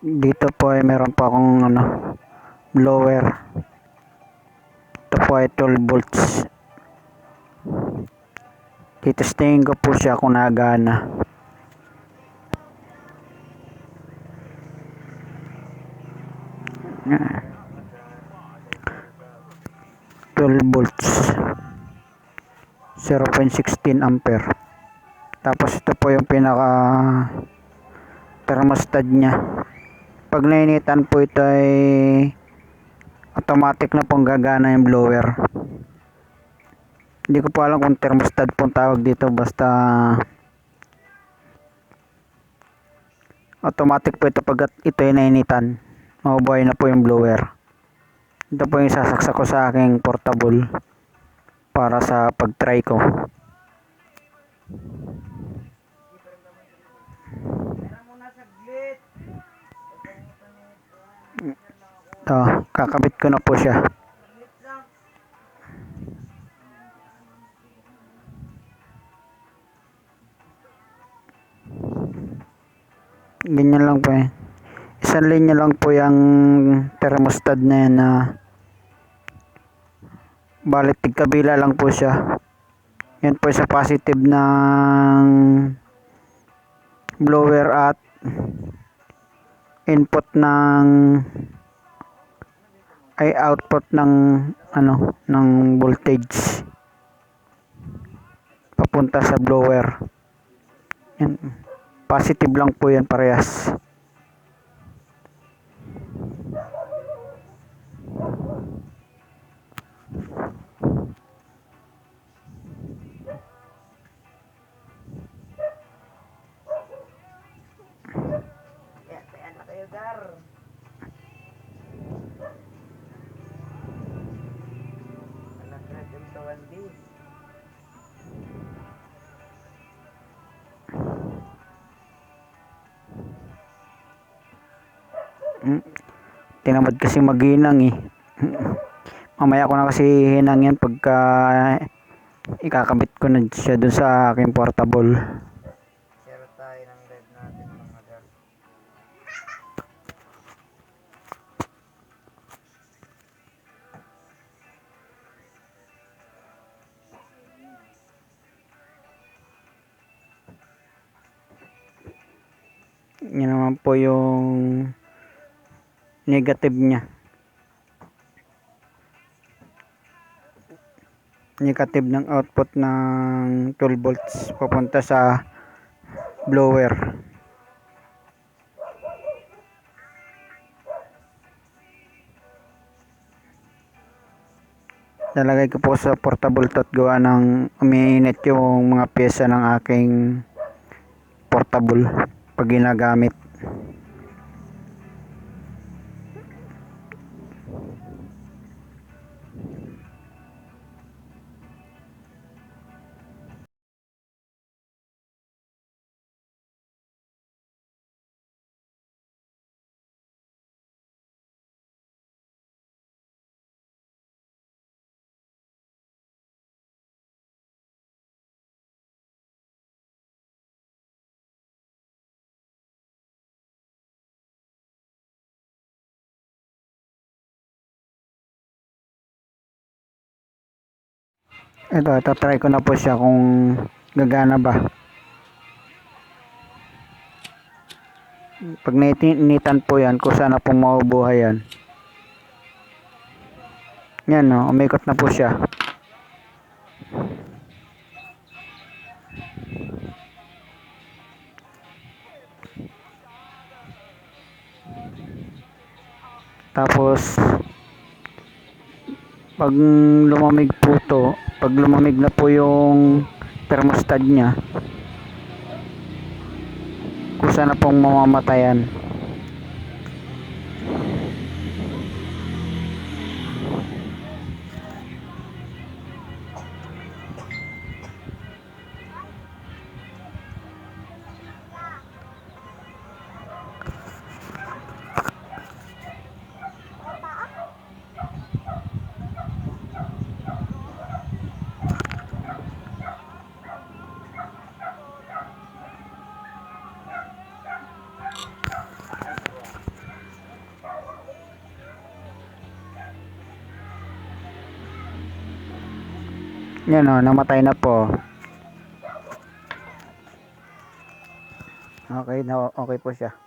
Dito po ay meron pa akong blower. Ito po ay 12 volts. Titestingin ko po siya kung nagana. Yan. 12 volts. 0.16 ampere. Tapos ito po yung pinaka thermostat niya. Pag nainitan po ito ay automatic na pong gagana yung blower. Hindi ko po alam kung thermostat pong tawag dito, basta automatic po ito pag ito ay nainitan. Mabubuhay na po yung blower. Ito po yung sasaksak ko sa aking portable para sa pag-try ko. Ito, kakabit ko na po siya. Ganyan lang po eh. Isang linya lang po yung thermostat na yan na balit tigkabila lang po siya. Yan po sa positive ng blower at input ng ay output ng ng voltage papunta sa blower. Yan. Positive lang po yan parehas. Tinamad kasi maghinang eh. Mamaya ko na kasi hinang yan pagka ikakabit ko na siya dun sa aking portable. Share tayo ng live natin mga girl. Yan naman po yung negative niya. Negative ng output ng 12 volts papunta sa blower. Lalagay ko po sa portable to at gawa ng umiinit yung mga pyesa ng aking portable pag ginagamit. Ito try ko na po siya kung gagana ba. Pag nainitan po yan, kung sana pong mabubuhay yan. Yan no, umikot na po siya. Tapos pag lumamig po to, pag lumamig na po yung thermostat niya, kung sana pong mamamatayan. Yan o, namatay na po. Okay, na okay po siya.